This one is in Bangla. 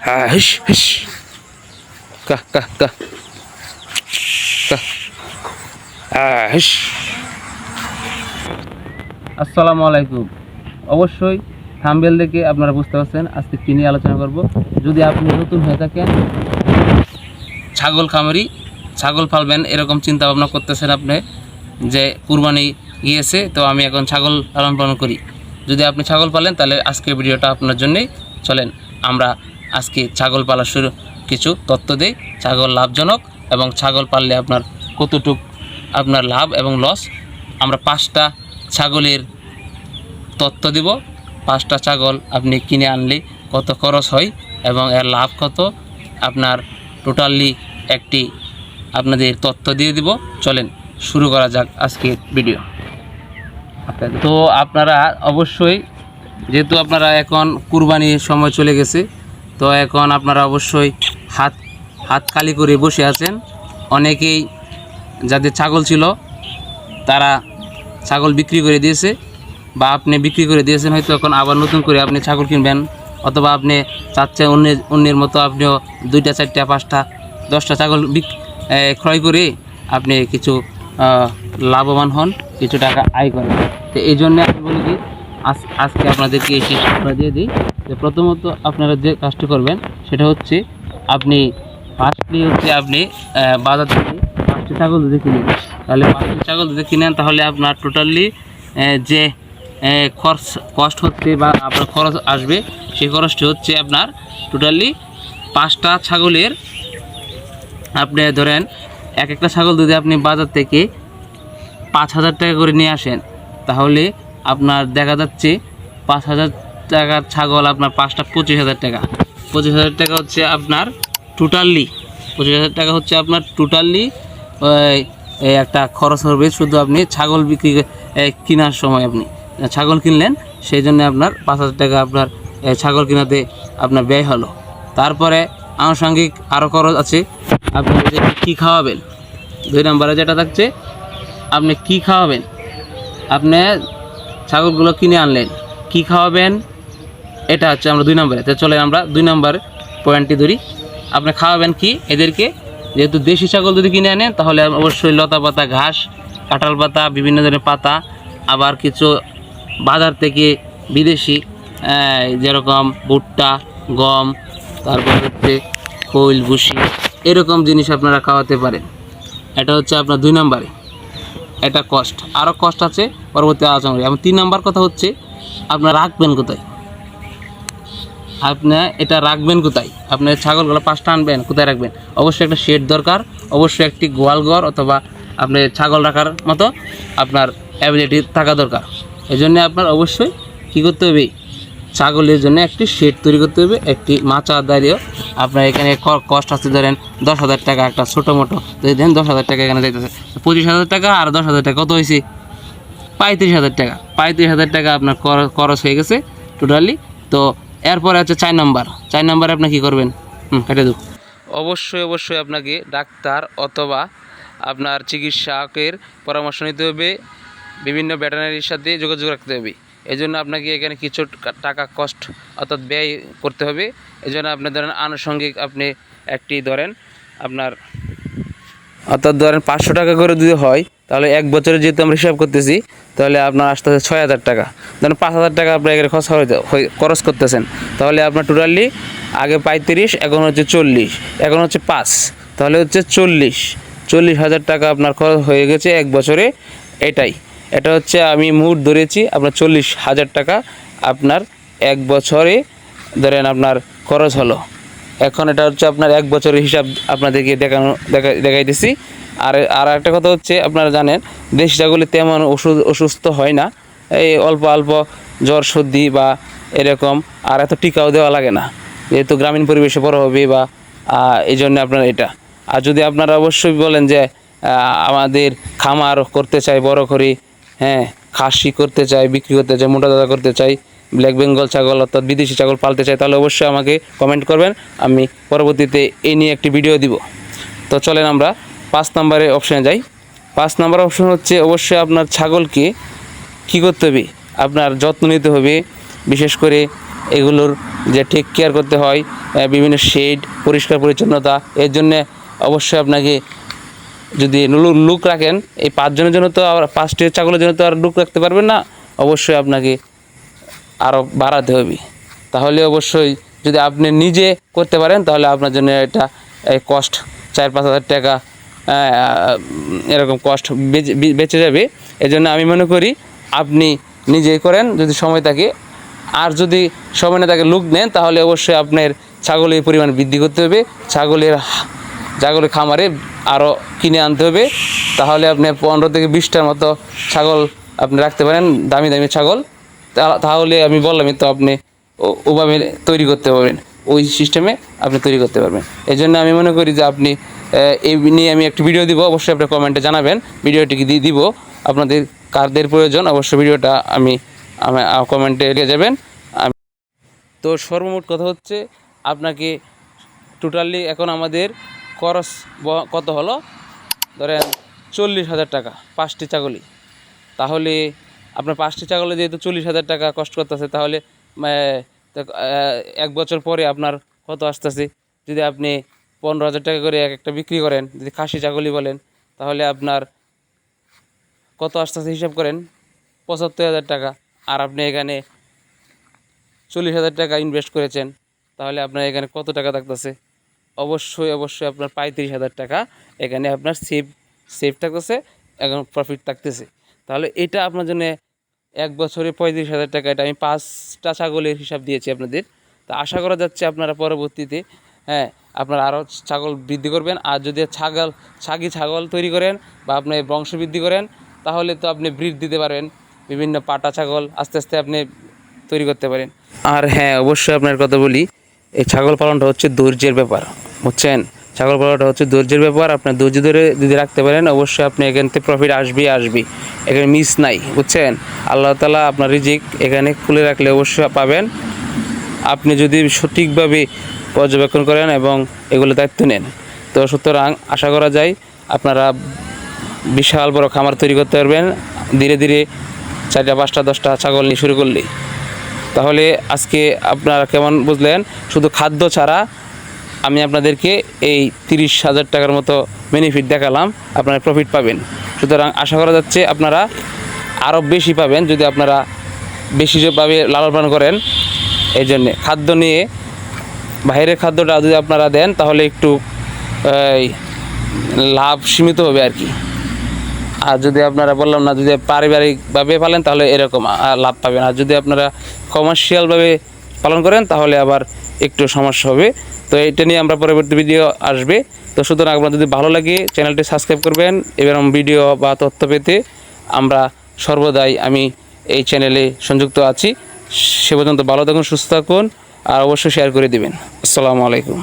হিস হিস কা কা কা কা হিস। আসসালামু আলাইকুম। অবশ্যই থাম্বনেল দেখে আপনারা বুঝতে পারছেন আজকে কী নিয়ে আলোচনা করব। যদি আপনি নতুন হয়ে থাকেন, ছাগল খামারি, ছাগল পালবেন এরকম চিন্তা ভাবনা করতেছেন আপনি, যে কুরবানি গিয়েছে তো আমি এখন ছাগল লালন পালন করি। যদি আপনি ছাগল পালেন তাহলে আজকের ভিডিওটা আপনার জন্যই। চলেন আমরা আজকে ছাগল পালার শুরু কিছু তথ্য দেই। ছাগল লাভজনক এবং ছাগল পাললে আপনার কতটুক আপনার লাভ এবং লস, আমরা 5টা ছাগলের তথ্য দিব। 5টা ছাগল আপনি কিনে আনলে কত খরচ হয় এবং এর লাভ কত, আপনার টোটালি একটি আপনাদের তথ্য দিয়ে দিব। চলেন শুরু করা যাক আজকের ভিডিও। তো আপনারা অবশ্যই, যেহেতু আপনারা এখন কুরবানির সময় চলে গেছে, তো এখন আপনারা অবশ্যই হাত খালি করে বসে আছেন। অনেকেই যাদের ছাগল ছিল তারা ছাগল বিক্রি করে দিয়েছে, বা আপনি বিক্রি করে দিয়েছেন, হয়তো এখন আবার নতুন করে আপনি ছাগল কিনবেন, অথবা আপনি চাচ্ছেন অন্যের মতো আপনিও 2টা 4টা 5টা 10টা ছাগল ক্রয় করে আপনি কিছু লাভবান হন, কিছু টাকা আয় করেন। তো এই জন্য আমি বলি যে আজকে আপনাদেরকে এই শিক্ষা দিয়ে দিই যে প্রথমত আপনারা যে কাজটি করবেন সেটা হচ্ছে আপনি ফার্স্টলি হচ্ছে আপনি বাজার থেকে 5টি ছাগল যদি কিনেন, তাহলে 5টি ছাগল যদি কিনেন তাহলে আপনার টোটালি যে কস্ট হচ্ছে বা আপনার খরচ আসবে, সেই খরচটি হচ্ছে আপনার টোটালি 5টা ছাগলের, আপনি ধরেন একটা ছাগল যদি আপনি বাজার থেকে 5,000 টাকা করে নিয়ে আসেন, তাহলে আপনার দেখা যাচ্ছে 5,000 টাকার ছাগল আপনার 5টা 25,000 টাকা। 25,000 টাকা হচ্ছে আপনার টোটালি, 25,000 টাকা হচ্ছে আপনার টোটালি একটা খরচ হবে। শুধু আপনি ছাগল বিক্রি কেনার সময় আপনি ছাগল কিনলেন, সেই জন্য আপনার 5,000 টাকা আপনার ছাগল কেনাতে আপনার ব্যয় হলো। তারপরে আনুষঙ্গিক আরও খরচ আছে। আপনি কী খাওয়াবেন, 2 নম্বরে যেটা থাকছে আপনি কি খাওয়াবেন। আপনি ছাগলগুলো কিনে আনলেন, কি খাওয়াবেন, এটা হচ্ছে আমরা 2 নম্বরে। তো চলে আমরা 2 নম্বর পয়েন্টটি ধরি। আপনি খাওয়াবেন কি এদেরকে, যেহেতু দেশি ছাগল যদি কিনে আনেন তাহলে অবশ্যই লতা পাতা, ঘাস, কাঁঠাল পাতা, বিভিন্ন ধরনের পাতা, আবার কিছু বাজার থেকে বিদেশি যেরকম ভুট্টা, গম, তারপর হচ্ছে খৈল, ভুসি, এরকম জিনিস আপনারা খাওয়াতে পারেন। এটা হচ্ছে আপনার 2 নম্বরে, এটা কষ্ট। আরও কষ্ট আছে, পরবর্তী আলোচনা করি। এবং 3 নম্বর কথা হচ্ছে আপনার রাখবেন কোথায়, আপনি এটা রাখবেন কোথায়। আপনার ছাগলগুলো 5টা আনবেন, কোথায় রাখবেন। অবশ্যই একটা শেড দরকার, অবশ্যই একটি গোয়ালঘর অথবা আপনি ছাগল রাখার মতো আপনার অ্যাবিলিটি থাকা দরকার। এই জন্য আপনার অবশ্যই কী করতে হবে, ছাগলের জন্য একটি শেড তৈরি করতে হবে, একটি মাচা দাঁড়িয়েও। আপনার এখানে কষ্ট আছে ধরেন 10,000 টাকা, একটা ছোটো মোটো যদি দেন 10,000 টাকা এখানে যাইতেছে, 25,000 টাকা আর 10,000 টাকা কত হয়েছে, 35,000 টাকা। 35,000 টাকা আপনার খরচ হয়ে গেছে টোটালি। তো এরপরে আছে 4 নম্বরে আপনি কী করবেন, কেটে দেব। অবশ্যই আপনাকে ডাক্তার অথবা আপনার চিকিৎসকের পরামর্শ নিতে হবে, বিভিন্ন ভেটেরিনারির সাথে যোগাযোগ রাখতে হবে। এই জন্য আপনাকে এখানে কিছু টাকা কষ্ট অর্থাৎ ব্যয় করতে হবে। এই জন্য আপনি ধরেন আনুষঙ্গিক আপনি একটি ধরেন আপনার, অর্থাৎ ধরেন 500 টাকা করে যদি হয়, তাহলে 1 বছরে যেহেতু আমরা হিসাব করতেছি, তাহলে আপনার আসতে 6,000 টাকা। ধরেন 5,000 টাকা আপনি এখানে খরচ করতেছেন, তাহলে আপনার টোটালি আগে 35, এখন হচ্ছে 40, এখন হচ্ছে 5, তাহলে হচ্ছে 40,000 টাকা আপনার খরচ হয়ে গেছে 1 বছরে। এটা হচ্ছে আমি মুট ধরেছি আপনার 40,000 টাকা আপনার 1 বছরে ধরেন আপনার খরচ হলো। এখন এটা হচ্ছে আপনার 1 বছরের হিসাব আপনাদেরকে দেখাইতেছি। আর একটা কথা হচ্ছে, আপনারা জানেন দেশি ছাগলে তেমন অসুস্থ হয় না, এই অল্প জ্বর সর্দি বা এরকম, আর এত টিকাও দেওয়া লাগে না, যেহেতু গ্রামীণ পরিবেশে বড় হবে বা এই জন্য আপনার এটা। আর যদি আপনারা অবশ্যই বলেন যে আমাদের খামার করতে চাই বড় করে, খাসি করতে চাই, বিক্রি করতে চাই, মোটা দাদা করতে চাই, ব্ল্যাক বেঙ্গল ছাগল অর্থাৎ বিদেশি ছাগল পালতে চাই, তাহলে অবশ্যই আমাকে কমেন্ট করবেন, আমি পরবর্তীতে এই নিয়ে একটি ভিডিও দিব। তো চলেন আমরা 5 নম্বরে অপশানে যাই। 5 নম্বর অপশন হচ্ছে অবশ্যই আপনার ছাগলকে কী করতে হবে, আপনার যত্ন নিতে হবে। বিশেষ করে এগুলোর যে টেক কেয়ার করতে হয়, বিভিন্ন শেড, পরিষ্কার পরিচ্ছন্নতা, এর জন্যে অবশ্যই আপনাকে যদি লুক রাখেন, এই 5 জনের জন্য তো আর 5টি ছাগলের জন্য তো আর লুক রাখতে পারবেন না, অবশ্যই আপনাকে আরও বাড়াতে হবে। তাহলে অবশ্যই যদি আপনি নিজে করতে পারেন তাহলে আপনার জন্য এটা কস্ট 4-5 হাজার টাকা এরকম কস্ট বেঁচে যাবে। এজন্য আমি মনে করি আপনি নিজেই করেন যদি সময় থাকে। আর যদি সময় না থাকে, লুক নেন, তাহলে অবশ্যই আপনার ছাগলের পরিমাণ বৃদ্ধি করতে হবে, ছাগলের খামারে আরও কিনে আনতে হবে। তাহলে আপনি 15 থেকে 20টার মতো ছাগল আপনি রাখতে পারেন, দামি দামি ছাগল। তাহলে আমি বললামই তো, আপনি ওভাবে তৈরি করতে পারবেন, ওই সিস্টেমে আপনি তৈরি করতে পারবেন। এই জন্য আমি মনে করি যে আপনি এই নিয়ে আমি একটি ভিডিও দিব, অবশ্যই আপনি কমেন্টে জানাবেন ভিডিওটি দিব। আপনাদের কারদের প্রয়োজন অবশ্যই ভিডিওটা আমি কমেন্টে লিখে যাবেন। তো সর্বমোট কথা হচ্ছে, আপনাকে টোটালি এখন আমাদের খরচ কত হলো, ধরেন 40,000 টাকা 5টি ছাগলই। তাহলে আপনার 5টি ছাগলে যেহেতু 40,000 টাকা কষ্ট করতেছে, তাহলে 1 বছর পরে আপনার কত আসতেছে, যদি আপনি 15,000 টাকা করে একটা বিক্রি করেন, যদি খাসি ছাগলই বলেন, তাহলে আপনার কত আসতেছে হিসাব করেন, 75,000 টাকা। আর আপনি এখানে 40,000 টাকা ইনভেস্ট করেছেন, তাহলে আপনার এখানে কত টাকা থাকতেছে, অবশ্যই আপনার 35,000 টাকা এখানে আপনার সেভ থাকতেছে, এখন প্রফিট থাকতেছে। তাহলে এটা আপনার জন্য 1 বছরে 35,000 টাকা, এটা আমি 5টা ছাগলের হিসাব দিয়েছি আপনাদের। তো আশা করা যাচ্ছে আপনারা পরবর্তীতে আপনারা আরও ছাগল বৃদ্ধি করবেন। আর যদি ছাগি ছাগল তৈরি করেন বা আপনি বংশ বৃদ্ধি করেন, তাহলে তো আপনি ব্রিড দিতে পারবেন, বিভিন্ন পাটা ছাগল আস্তে আস্তে আপনি তৈরি করতে পারেন। আর অবশ্যই আপনার কথা বলি, এই ছাগল পালনটা হচ্ছে ধৈর্যের ব্যাপার, বুঝছেন? ছাগল পালনটা হচ্ছে ধৈর্যের ব্যাপার। আপনার ধৈর্য ধরে যদি রাখতে পারেন, অবশ্যই আপনি এখান থেকে প্রফিট আসবেই। এখানে মিস নাই, বুঝছেন? আল্লাহ তাআলা আপনার রিজিক এখানে খুলে রাখলে অবশ্যই পাবেন, আপনি যদি সঠিকভাবে পর্যবেক্ষণ করেন এবং এগুলো দায়িত্ব নেন। তো সুতরাং আশা করা যায় আপনারা বিশাল বড় খামার তৈরি করতে পারবেন ধীরে ধীরে, 4টা 5টা 10টা ছাগল নিয়ে শুরু করলেই। তাহলে আজকে আপনারা কেমন বুঝলেন? শুধু খাদ্য ছাড়া আমি আপনাদেরকে এই 30,000 টাকার মতো বেনিফিট দেখালাম, আপনারা প্রফিট পাবেন। সুতরাং আশা করা যাচ্ছে আপনারা আরও বেশি পাবেন যদি আপনারা বেশিভাবে লালন পালন করেন। এই জন্যে খাদ্য নিয়ে বাইরের খাদ্যটা যদি আপনারা দেন, তাহলে একটু লাভ সীমিত হবে আর কি। আর যদি আপনারা বললাম না, যদি পারিবারিকভাবে পালেন তাহলে এরকম লাভ পাবেন। আর যদি আপনারা কমার্শিয়ালভাবে পালন করেন তাহলে আবার একটু সমস্যা হবে। তো এটা নিয়ে আমরা পরবর্তী ভিডিও আসবে। তো সুতরাং আপনার যদি ভালো লাগে চ্যানেলটি সাবস্ক্রাইব করবেন। এরকম ভিডিও বা তথ্য পেতে আমরা সর্বদাই আমি এই চ্যানেলে সংযুক্ত আছি। সে পর্যন্ত ভালো থাকুন, সুস্থ থাকুন, আর অবশ্যই শেয়ার করে দিবেন। আসসালামু আলাইকুম।